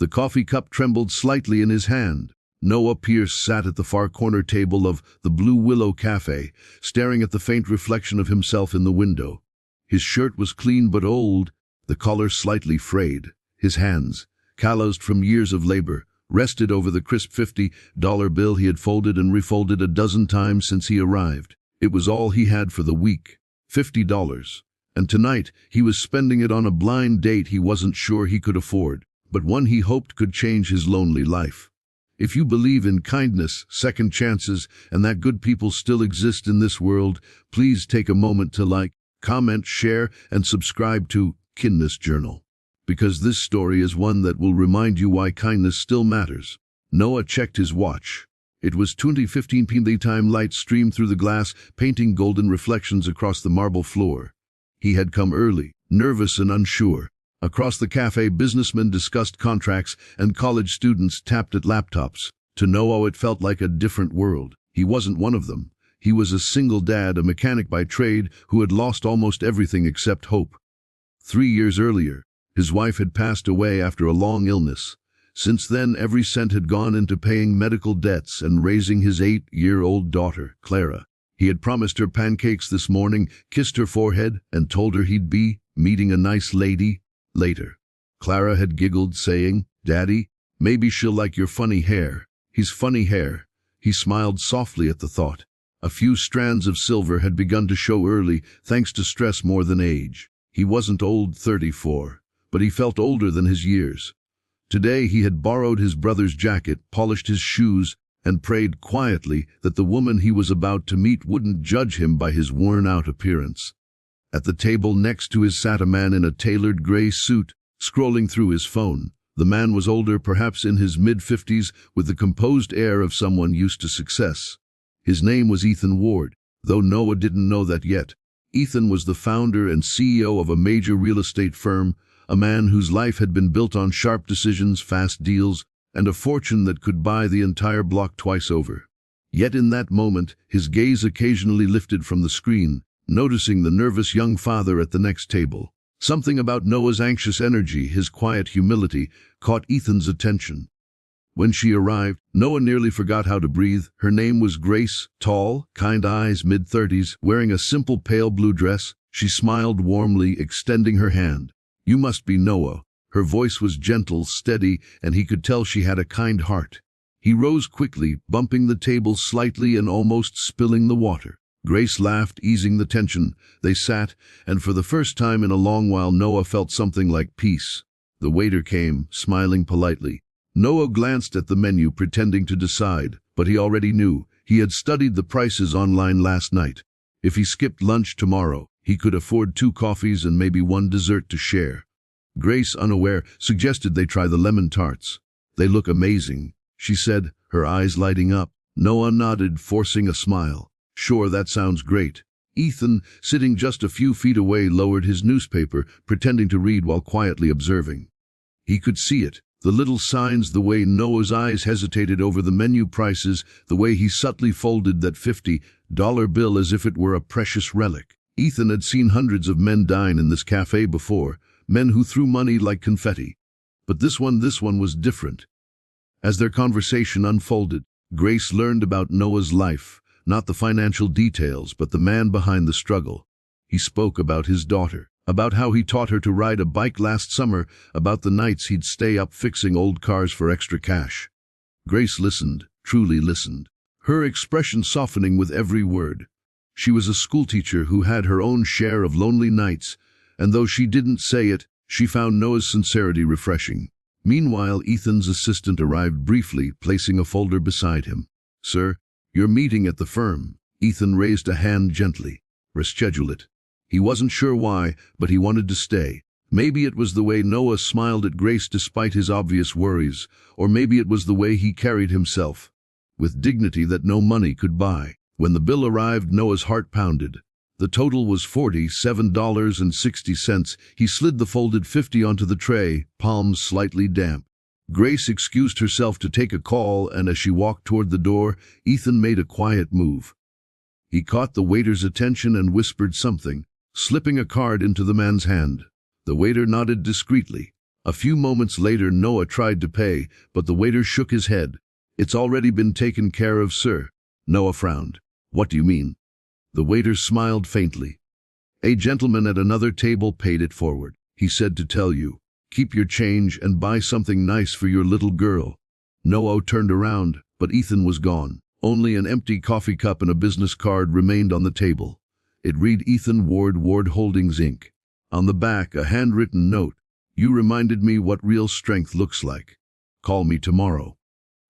The coffee cup trembled slightly in his hand. Noah Pierce sat at the far corner table of the Blue Willow Cafe, staring at the faint reflection of himself in the window. His shirt was clean but old, the collar slightly frayed. His hands, calloused from years of labor, rested over the crisp $50 bill he had folded and refolded a dozen times since he arrived. It was all he had for the week, $50. And tonight he was spending it on a blind date he wasn't sure he could afford, but one he hoped could change his lonely life. If you believe in kindness, second chances, and that good people still exist in this world, please take a moment to like, comment, share, and subscribe to Kindness Journal. Because this story is one that will remind you why kindness still matters. Noah checked his watch. It was 20:15 p.m. The time light streamed through the glass, painting golden reflections across the marble floor. He had come early, nervous and unsure. Across the cafe, businessmen discussed contracts and college students tapped at laptops. To Noah, it felt like a different world. He wasn't one of them. He was a single dad, a mechanic by trade, who had lost almost everything except hope. 3 years earlier, his wife had passed away after a long illness. Since then, every cent had gone into paying medical debts and raising his 8-year-old daughter, Clara. He had promised her pancakes this morning, kissed her forehead, and told her he'd be meeting a nice lady later. Clara had giggled, saying, "Daddy, maybe she'll like your funny hair." His funny hair. He smiled softly at the thought. A few strands of silver had begun to show early, thanks to stress more than age. He wasn't old, 34, but he felt older than his years. Today he had borrowed his brother's jacket, polished his shoes, and prayed quietly that the woman he was about to meet wouldn't judge him by his worn-out appearance. At the table next to his sat a man in a tailored gray suit, scrolling through his phone. The man was older, perhaps in his mid-50s, with the composed air of someone used to success. His name was Ethan Ward, though Noah didn't know that yet. Ethan was the founder and CEO of a major real estate firm, a man whose life had been built on sharp decisions, fast deals, and a fortune that could buy the entire block twice over. Yet in that moment, his gaze occasionally lifted from the screen, noticing the nervous young father at the next table. Something about Noah's anxious energy, his quiet humility, caught Ethan's attention. When she arrived, Noah nearly forgot how to breathe. Her name was Grace, tall, kind eyes, mid-30s, wearing a simple pale blue dress. She smiled warmly, extending her hand. "You must be Noah." Her voice was gentle, steady, and he could tell she had a kind heart. He rose quickly, bumping the table slightly and almost spilling the water. Grace laughed, easing the tension. They sat, and for the first time in a long while Noah felt something like peace. The waiter came, smiling politely. Noah glanced at the menu, pretending to decide, but he already knew. He had studied the prices online last night. If he skipped lunch tomorrow, he could afford 2 coffees and maybe 1 dessert to share. Grace, unaware, suggested they try the lemon tarts. "They look amazing," she said, her eyes lighting up. Noah nodded, forcing a smile. "Sure, that sounds great." Ethan, sitting just a few feet away, lowered his newspaper, pretending to read while quietly observing. He could see it, the little signs, the way Noah's eyes hesitated over the menu prices, the way he subtly folded that $50 bill as if it were a precious relic. Ethan had seen hundreds of men dine in this cafe before, men who threw money like confetti. But this one was different. As their conversation unfolded, Grace learned about Noah's life. Not the financial details, but the man behind the struggle. He spoke about his daughter, about how he taught her to ride a bike last summer, about the nights he'd stay up fixing old cars for extra cash. Grace listened, truly listened, her expression softening with every word. She was a schoolteacher who had her own share of lonely nights, and though she didn't say it, she found Noah's sincerity refreshing. Meanwhile, Ethan's assistant arrived briefly, placing a folder beside him. "Sir, your meeting at the firm." Ethan raised a hand gently. "Reschedule it." He wasn't sure why, but he wanted to stay. Maybe it was the way Noah smiled at Grace despite his obvious worries, or maybe it was the way he carried himself, with dignity that no money could buy. When the bill arrived, Noah's heart pounded. The total was $47.60. He slid the folded 50 onto the tray, palms slightly damp. Grace excused herself to take a call, and as she walked toward the door, Ethan made a quiet move. He caught the waiter's attention and whispered something, slipping a card into the man's hand. The waiter nodded discreetly. A few moments later, Noah tried to pay, but the waiter shook his head. "It's already been taken care of, sir." Noah frowned. "What do you mean?" The waiter smiled faintly. "A gentleman at another table paid it forward. He said to tell you, keep your change and buy something nice for your little girl." Noah turned around, but Ethan was gone. Only an empty coffee cup and a business card remained on the table. It read Ethan Ward Holdings Inc. On the back, a handwritten note. "You reminded me what real strength looks like. Call me tomorrow."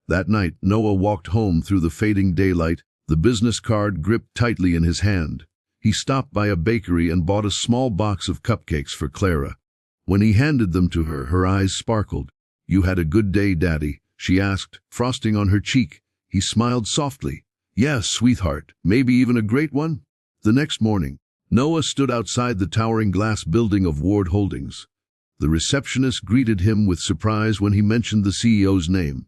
That night, Noah walked home through the fading daylight, the business card gripped tightly in his hand. He stopped by a bakery and bought a small box of cupcakes for Clara. When he handed them to her, her eyes sparkled. "You had a good day, Daddy?" she asked, frosting on her cheek. He smiled softly. "Yes, sweetheart, maybe even a great one." The next morning, Noah stood outside the towering glass building of Ward Holdings. The receptionist greeted him with surprise when he mentioned the CEO's name.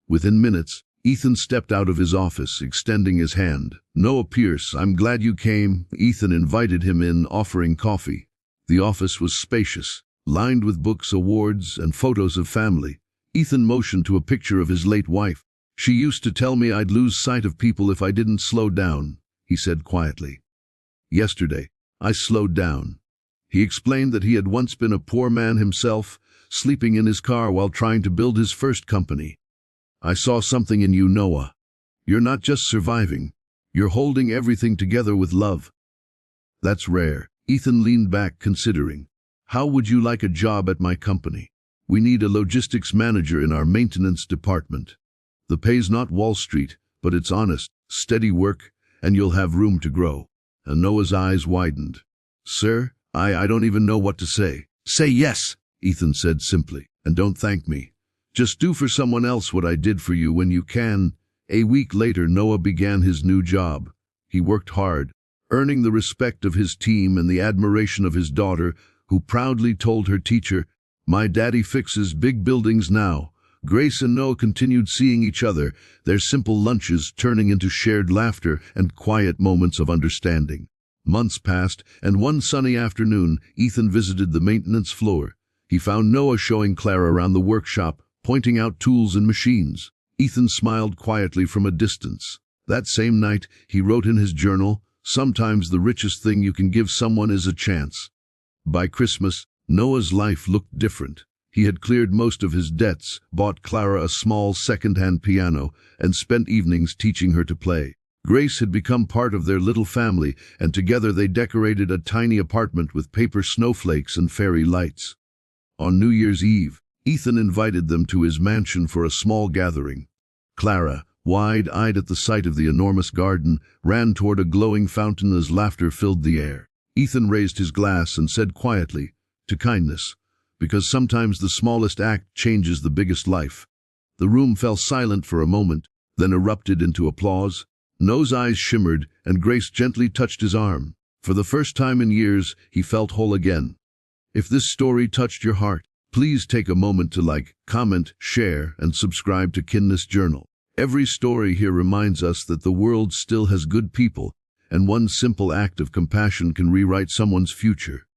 Within minutes, Ethan stepped out of his office, extending his hand. "Noah Pierce, I'm glad you came." Ethan invited him in, offering coffee. The office was spacious, lined with books, awards, and photos of family. Ethan motioned to a picture of his late wife. "She used to tell me I'd lose sight of people if I didn't slow down," he said quietly. "Yesterday, I slowed down." He explained that he had once been a poor man himself, sleeping in his car while trying to build his first company. "I saw something in you, Noah. You're not just surviving, you're holding everything together with love." "That's rare." Ethan leaned back, considering. "How would you like a job at my company? We need a logistics manager in our maintenance department. The pay's not Wall Street, but it's honest, steady work, and you'll have room to grow." And Noah's eyes widened. "Sir, I don't even know what to say." "Say yes," Ethan said simply, "and don't thank me. Just do for someone else what I did for you when you can." A week later, Noah began his new job. He worked hard, earning the respect of his team and the admiration of his daughter, who proudly told her teacher, "My daddy fixes big buildings now." Grace and Noah continued seeing each other, their simple lunches turning into shared laughter and quiet moments of understanding. Months passed, and one sunny afternoon, Ethan visited the maintenance floor. He found Noah showing Clara around the workshop, pointing out tools and machines. Ethan smiled quietly from a distance. That same night, he wrote in his journal, "Sometimes the richest thing you can give someone is a chance." By Christmas, Noah's life looked different. He had cleared most of his debts, bought Clara a small second-hand piano, and spent evenings teaching her to play. Grace had become part of their little family, and together they decorated a tiny apartment with paper snowflakes and fairy lights. On New Year's Eve, Ethan invited them to his mansion for a small gathering. Clara, wide-eyed at the sight of the enormous garden, ran toward a glowing fountain as laughter filled the air. Ethan raised his glass and said quietly, "To kindness, because sometimes the smallest act changes the biggest life." The room fell silent for a moment, then erupted into applause. Noah's eyes shimmered, and Grace gently touched his arm. For the first time in years, he felt whole again. If this story touched your heart, please take a moment to like, comment, share, and subscribe to Kindness Journal. Every story here reminds us that the world still has good people, and one simple act of compassion can rewrite someone's future.